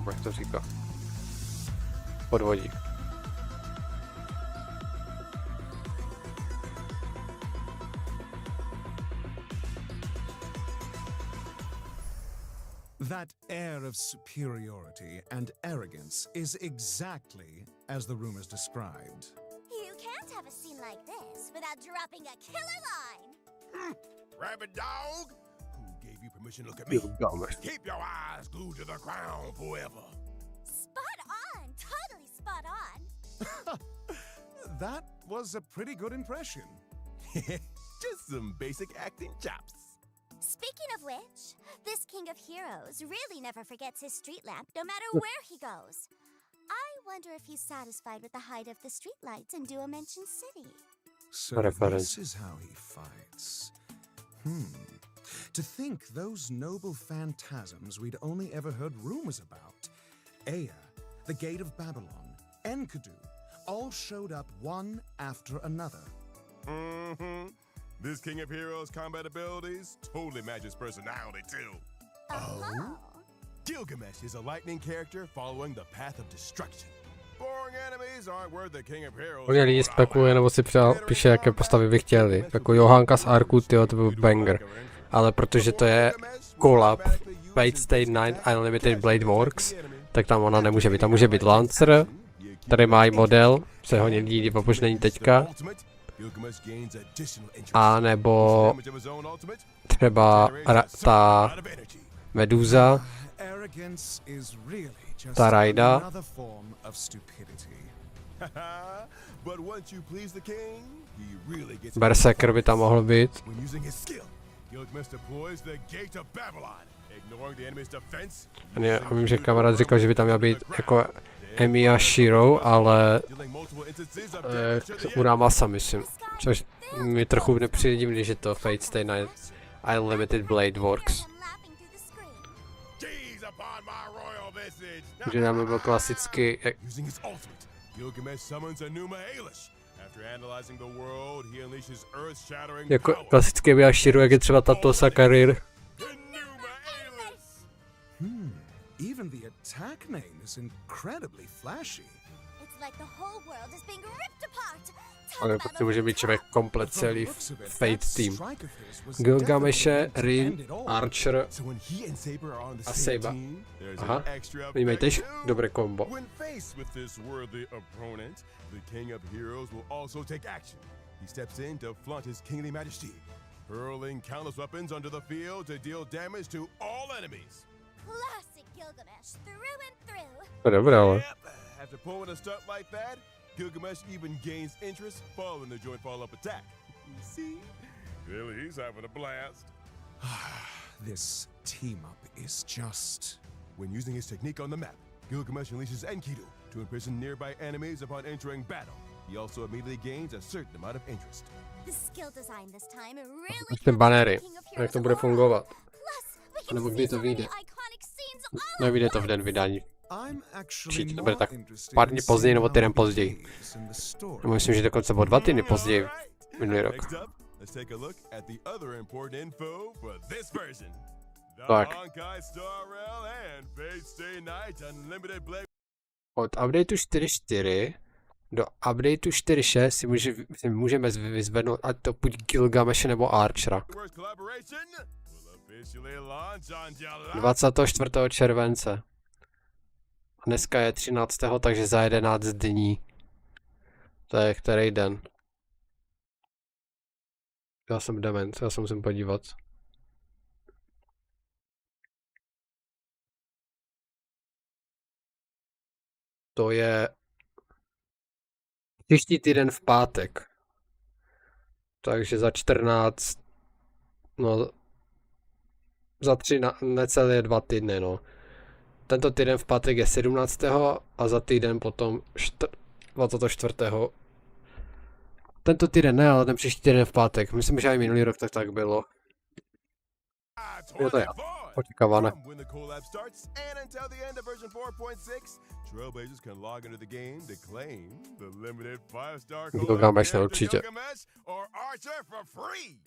Speaker 1: Jak to říká? Podvodí.
Speaker 6: That air of superiority and arrogance is exactly as the rumors described.
Speaker 4: You can't have a scene like this without dropping a killer line.
Speaker 2: Rabbit dog, who gave you permission to look at me?
Speaker 1: Gilgamesh.
Speaker 2: Keep your eyes glued to the ground forever.
Speaker 4: Spot on, totally spot on.
Speaker 6: That was a pretty good impression.
Speaker 2: Just some basic acting chops.
Speaker 4: Speaking of which, this King of Heroes really never forgets his street lamp, no matter where he goes. I wonder if he's satisfied with the height of the streetlights in Dual Mention City.
Speaker 6: So
Speaker 1: Reference.
Speaker 6: this is how he fights. To think those noble phantasms we'd only ever heard rumors about, Ea, the Gate of Babylon, Enkidu, all showed up one after another.
Speaker 2: Mm-hmm. This King of Heroes combat abilities totally matches personality too.
Speaker 4: Oh.
Speaker 2: Gilgamesh is a lightning character following the path of destruction. Boring enemies aren't worth the King of Heroes.
Speaker 1: Hodně lidí spekuluje nebo si píše, jaké postavy by chtěli. Jako Johanka z Arku, tyjo, to byl banger. Ale protože to je collab Fate Stay Night Unlimited Blade Works, tak tam ona nemůže být. Tam může být Lancer, tady má i model, se hodně lidí opoždění teďka. A nebo třeba ta Meduza, ta Raida. Berserker by tam mohl být. A vím, že kamarád říkal, že by tam měl být jako Emiya Shiro, ale Muramasa, myslím. Což mi trochu nepřijde divný, že to Fate Stay Night Unlimited Blade Works. Že tam by byl klasicky... Jako klasický Emiya Shiro, jak je třeba tato Sakarir.
Speaker 6: Even the attack name is incredibly flashy.
Speaker 4: It's like the whole world is being ripped apart.
Speaker 1: Ale to může být člověk komplet celý Fate team. Gilgameše, Rin, Archer a Saber. Aha, víme tež dobré kombo.
Speaker 2: Hurling countless weapons onto the field to deal damage to all enemies.
Speaker 4: Classic Gilgamesh, through and through.
Speaker 1: To je dobré, ale.
Speaker 2: After pulling a stunt like that, Gilgamesh even gains interest following the joint follow-up attack. You see? Really, he's having a blast.
Speaker 6: This team-up is just...
Speaker 2: When using his technique on the map, Gilgamesh unleashes Enkidu to imprison nearby enemies upon entering battle. He also immediately gains a certain amount of interest.
Speaker 4: The skill design this time really
Speaker 1: Ty banéry,
Speaker 4: King of
Speaker 1: jak
Speaker 4: Heroes
Speaker 1: to bude
Speaker 4: aura.
Speaker 1: fungovat.
Speaker 4: Plus, we can
Speaker 1: Nebo
Speaker 4: see
Speaker 1: kdy to
Speaker 4: so many
Speaker 1: vyjde.
Speaker 4: iconic scenes all
Speaker 1: Nevyjde to v den vydání.
Speaker 6: I'm actually
Speaker 1: Určitě to bude tak
Speaker 6: more interested
Speaker 1: pár
Speaker 6: in
Speaker 1: dní později nebo
Speaker 6: seeing
Speaker 1: týden
Speaker 6: how it
Speaker 1: později.
Speaker 6: plays in the story.
Speaker 1: Nebo myslím, že dokonce o 2 týdny později minulý rok.
Speaker 2: Next up, let's take a look at the other important info for this version. The
Speaker 1: Tak.
Speaker 2: Honkai Star Rail and Fate Stay Night Unlimited Blade
Speaker 1: Od updateu 4.4 do updateu 4.6 si můžeme vyzvednout ať to buď Gilgameshe nebo Archera.
Speaker 2: Wars collaboration will officially launch on July
Speaker 1: 24. července. Dneska je 13. takže za 11 dní. To je který den? Já jsem dement, já se musím podívat. To je příští týden v pátek. Takže za 14, no za 3, necelé 2 týdny, no. Tento týden v pátek je 17. a za týden potom 24. Tento týden ne, ale ten příští týden v pátek. Myslím, že i minulý rok tak bylo. Jo, to je očekávané.
Speaker 2: from when the collab starts and until the end of version 4.6, Trailblazers can log into the game to claim the limited 5-star
Speaker 1: Gilgamesh
Speaker 2: collab
Speaker 1: určitě.
Speaker 2: Gilgamesh or Archer for free.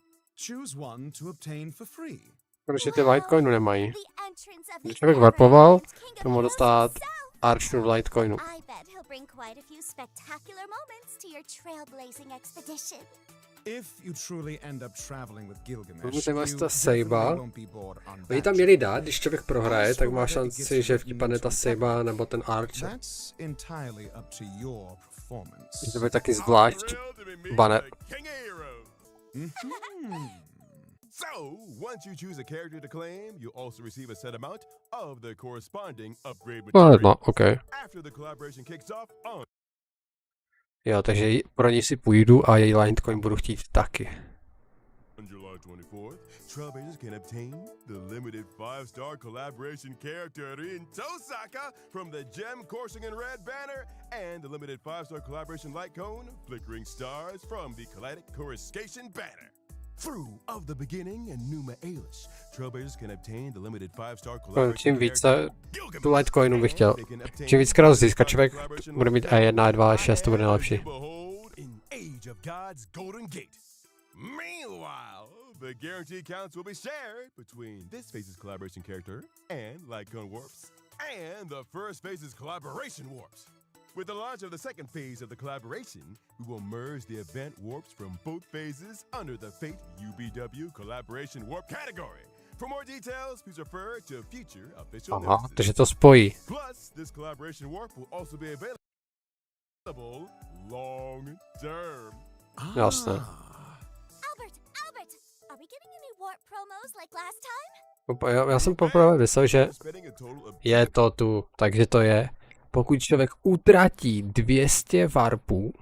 Speaker 6: Choose one to obtain for free.
Speaker 1: Protože ty Litecoinu nemají.
Speaker 4: The entrance of
Speaker 1: Když
Speaker 4: the
Speaker 1: člověk varpoval,
Speaker 4: ever-enhanced King
Speaker 1: to
Speaker 4: of
Speaker 1: mohl
Speaker 4: Heroes
Speaker 1: dostat
Speaker 4: himself.
Speaker 1: Archeru v Litecoinu.
Speaker 4: I bet he'll bring quite a few spectacular moments to your trailblazing expedition.
Speaker 6: If you truly end up traveling with Gilgamesh,
Speaker 1: Můžete
Speaker 6: you
Speaker 1: vás ta
Speaker 6: definitely
Speaker 1: sejba.
Speaker 6: won't be bored on
Speaker 1: Oni
Speaker 6: that
Speaker 1: tam
Speaker 6: trip.
Speaker 1: měli dát, když člověk prohraje, tak má šanci, že vtípane ta Sejba nebo ten Archer.
Speaker 6: That's entirely up to your performance.
Speaker 1: To by taky zvlášť
Speaker 2: Thrilled to be meeting
Speaker 1: banner.
Speaker 2: the King of Heroes.
Speaker 6: Mhm.
Speaker 2: So, once you choose a character to claim, you'll also receive a set amount of the corresponding upgrade
Speaker 1: No,
Speaker 2: material.
Speaker 1: no, OK.
Speaker 2: After the collaboration kicks off on
Speaker 1: Jo, takže pro ní si půjdu a její Litecoin budu chtít taky.
Speaker 2: July 24th, Trailblazers can obtain the limited 5-star collaboration character in Tosaka from the Gem coursing in red banner and the limited 5-star collaboration light cone flickering stars from the Kaleidec coruscation banner. Through of the beginning and Numa Ailish, Trailblazers can obtain the limited 5-star collaboration
Speaker 1: Čím více
Speaker 2: character
Speaker 1: tu Litecoinu bych chtěl.
Speaker 2: They can obtain
Speaker 1: Čím víc krát získá
Speaker 2: the
Speaker 1: člověk,
Speaker 2: collaboration
Speaker 1: bude mít
Speaker 2: light cone
Speaker 1: E1, E2, E6, to bude nejlepší.
Speaker 2: and behold in Age of God's Golden Gate. Meanwhile, the guarantee counts will be shared between this phase's collaboration character and Litecoin Warps, and the first phase's collaboration warps. With the launch of the second phase of the collaboration, we will merge the event warps from both phases under the Fate UBW Collaboration Warp category. For more details, please refer to future official
Speaker 1: Aha,
Speaker 2: notices.
Speaker 1: takže to spojí.
Speaker 2: Plus, this collaboration warp will also be available long term.
Speaker 1: Jasné.
Speaker 4: Albert, are we getting any warp promos like last time?
Speaker 1: Já jsem poprvé myslel, že
Speaker 2: Spending a total of
Speaker 1: je to tu, takže to je. Pokud člověk utratí 200 warpů,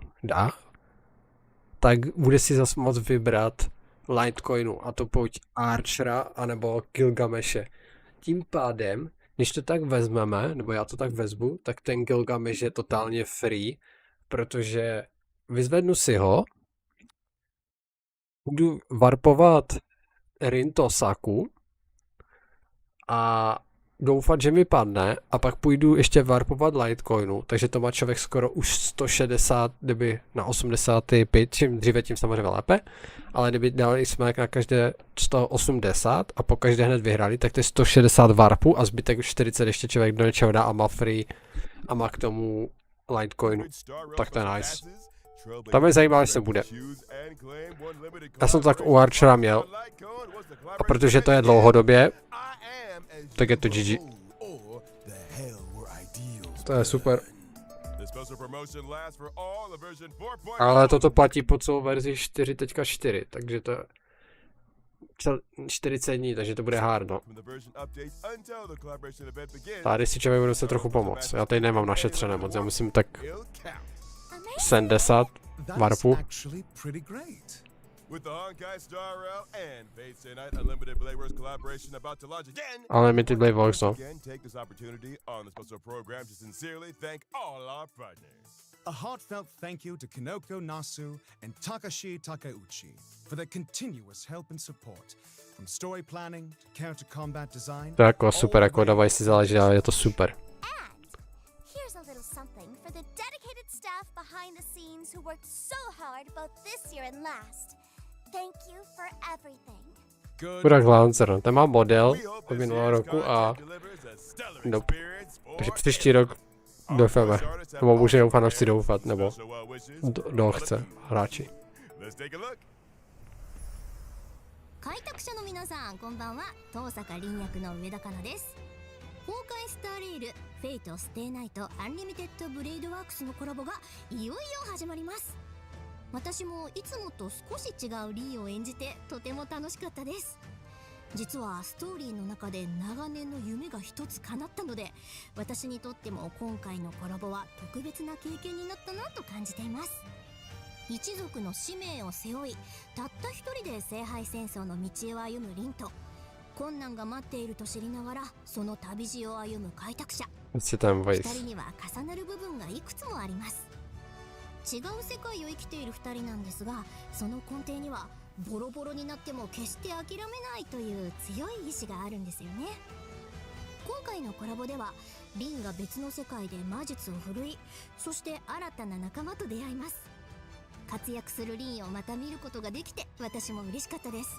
Speaker 1: tak bude si zase moct vybrat Litecoinu, a to buď Archera, anebo Gilgameshe. Tím pádem, když to tak vezmeme, nebo já to tak vezmu, tak ten Gilgameš je totálně free, protože vyzvednu si ho, budu warpovat Rintosaku a doufat, že mi padne, a pak půjdu ještě warpovat Litecoinu, takže to má člověk skoro už 160, kdyby na 85, čím dříve, tím samozřejmě lépe, ale kdyby dali jsme na každé 180 a po každé hned vyhrali, tak to je 160 warpů a zbytek 40 ještě člověk do něčeho dá a má free a má k tomu Litecoinu. Tak to je nice. Tam je zajímavé, jestli bude. Já jsem to tak u Archera měl, a protože to je dlouhodobě, tak je to GG. To je super. Ale toto platí po celou verzi 4.4, takže to je 40 dní, takže to bude hard, no. Tady si člověk bude se trochu pomoct. Já tady nemám našetřené moc, já musím tak 70 warpů.
Speaker 6: Actually pretty great.
Speaker 2: With the Honkai Star Rail and Fate Stay Night Unlimited Blade Wars collaboration about to launch again,
Speaker 1: Unlimited Blade Wars, no.
Speaker 2: again take this opportunity on the special program to sincerely thank all our partners.
Speaker 6: A heartfelt thank you to Kinoko Nasu and Takashi Takeuchi for their continuous help and support. From story planning to character combat design.
Speaker 1: To je jako super, jako dávají si záleží, ale je to super.
Speaker 4: And here's a little something for the dedicated staff behind the scenes who worked so hard both this year and last. Thank you for everything.
Speaker 1: Chudák Lancer, ten má model od minulého roku a nope. Takže příští rok doufáme. Nebo může fanoušci doufat, nebo kdo chce, hráči.
Speaker 7: 開拓者の皆さんこんばんは。東坂林役の上田香奈です。崩壊スターレールフェイトステイナイトアンリミテッドブレードワークスのコラボがいよいよ始まります。私もいつもと少し違うリーを演じてとても楽しかったです。実はストーリーの中で長年の夢が一つ叶ったので、私にとっても今回のコラボは特別な経験になったなと感じています。一族の使命を背負い、たった一人で聖杯戦争の道を歩むリンと、困難が待っていると知りながらその旅路を歩む開拓者。二人には重なる部分がいくつもあります。違う世界を生きている二人なんですが、その根底にはボロボロになっても決して諦めないという強い意志があるんですよね。今回のコラボではリンが別の世界で魔術を振るい、そして新たな仲間と出会います。活躍するリンをまた見ることができて私も嬉しかったです。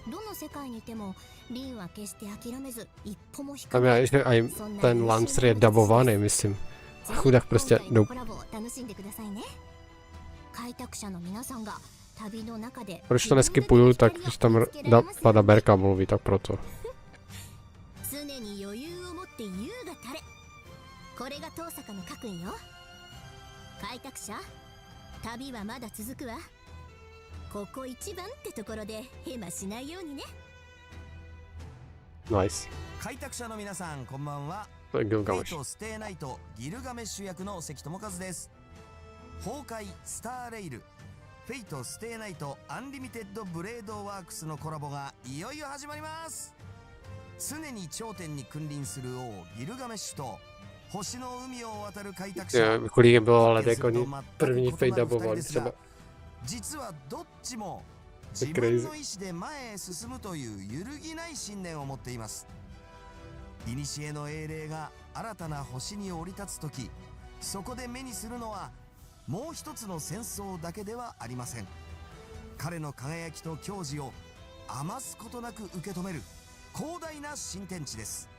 Speaker 7: どの世界にいてもリンは決して諦めず一歩も引かない。
Speaker 1: Ten Lancer je dabovaný, myslím. Chudák prostě nope.
Speaker 7: 楽しんでくださいね。開拓者の皆さんが旅の中で
Speaker 1: Proč to neskipuju, tak když tam ta Daberka mluví, tak proto.
Speaker 7: 常に余裕を持って優が垂れ。これが東坂の家訓よ。開拓者、旅はまだ続くわ。ここ一番ってところでヘマしないようにね。
Speaker 1: ナイス。
Speaker 8: 開拓者の皆さんこんばんは。
Speaker 1: ギルガメッシュ。
Speaker 8: ステイナイトギルガメッシュ役の関智和です。崩壊スターレイルフェイトステイナイトアンリミテッドブレードワークスのコラボがいよいよ始まります。常に頂点に君臨する王ギルガメッシュと星の海を渡る開拓者。
Speaker 1: Kolik bylo ale jako první fate dubovaný třeba.
Speaker 8: 実はどっちも自分の意志で前へ進むという揺るぎない信念を持っています。古の英霊が新たな星に降り立つ時、そこで目にするのはもう一つの戦争だけではありません。彼の輝きと矜持を余すことなく受け止める広大な新天地です。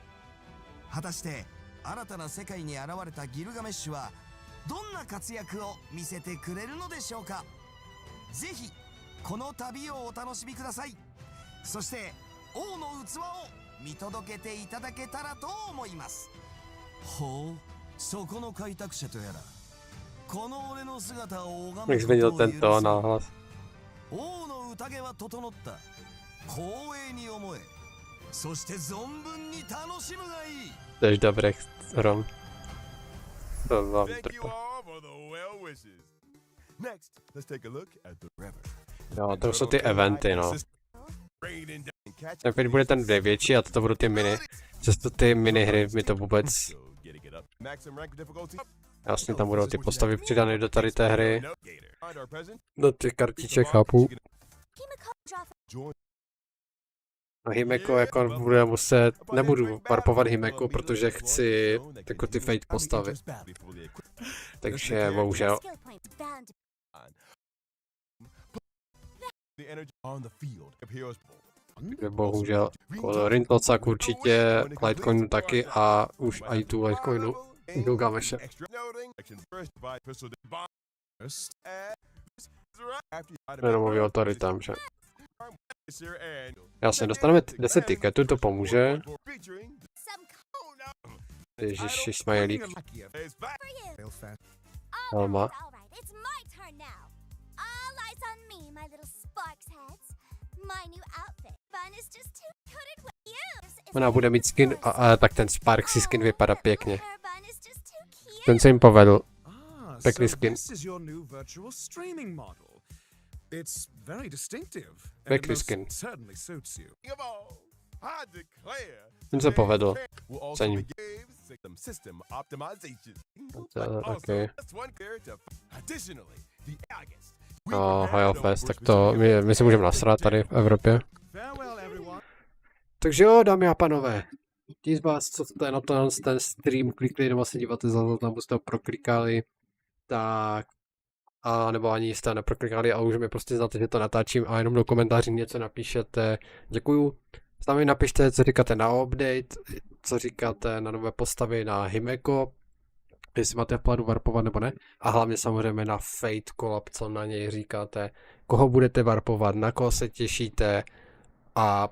Speaker 8: 果たして新たな世界に現れたギルガメッシュはどんな活躍を見せてくれるのでしょうか。ぜひこの旅をお楽しみください。そして王の器を見届けていただけたらと思います。
Speaker 2: ほう、そこの開拓者とやらこの俺の姿を拝む
Speaker 1: Jak změnil tento náhlas.
Speaker 2: 王の宴は整った。光栄に思え。そして存分に楽しむがいい。
Speaker 1: Tež dobrý hrom. To vám
Speaker 2: Thank you
Speaker 1: trpe.
Speaker 2: all for the well wishes. Next, let's take a look at the river.
Speaker 1: Jo, to jsou ty eventy, no. Teď bude ten větší a toto budou ty mini. Často ty minihry mi to vůbec... Jasně tam budou ty postavy přidané do tady té hry. Do těch kartiček chápu. A Himeko jako bude muset... Nebudu warpovat Himeko, protože chci jako ty fate postavy. Takže bohužel. Bohužel. Rintocak určitě, Litecoinu taky a už i tu Litecoinu Gilgameše. Jenom mluví o tady tam, že? Jasně, dostaneme 10 tiketů, to pomůže. Ježiši, smajlík. Helma. Ona bude mít skin, tak ten Sparksy skin vypadá pěkně. Ten se jim povedl. Pěkný skin. Pěkný skin. Ten se povedl. Cením. Okay. No, Hajofest, tak to my si můžeme nasrat tady v Evropě. Takže jo, dámy a panové, ti z vás, co jste na ten stream klikli nebo se díváte za to, tam jste ho proklikali, tak a nebo ani jste neproklikali a už mi prostě znáte, že to natáčím a jenom do komentáří něco napíšete. Děkuju. Sami napište, co říkáte na update, co říkáte na nové postavy na Himeko, jestli máte v plánu warpovat nebo ne. A hlavně samozřejmě na Fate Collab, co na něj říkáte, koho budete warpovat, na koho se těšíte a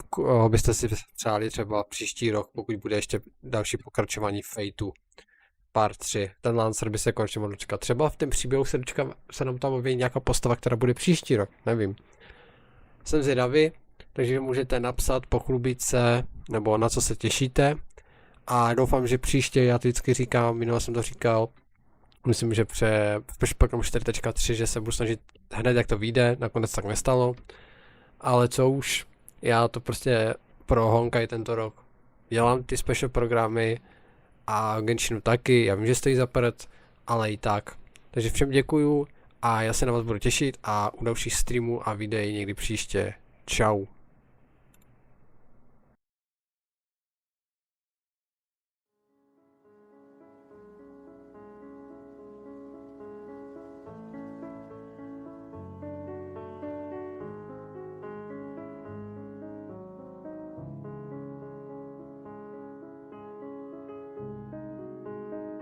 Speaker 1: koho byste si přáli třeba příští rok, pokud bude ještě další pokračování Fateu. Part 3. Ten Lancer by se konečně mohl dočkat. Třeba v tom příběhu se nám tam objeví nějaká postava, která bude příští rok, nevím. Jsem zvědavý, takže můžete napsat, pochlubit se, nebo na co se těšíte. A doufám, že příště, já to vždycky říkám, minule jsem to říkal, myslím, že v programu 4.3, že se budu snažit hned, jak to vyjde, nakonec tak nestalo. Ale co už, já to prostě pro Honkai tento rok dělám ty special programy a Genshinu taky, já vím, že stojí za prd, ale i tak. Takže všem děkuju a já se na vás budu těšit a u dalších streamů a videí někdy příště. Čau.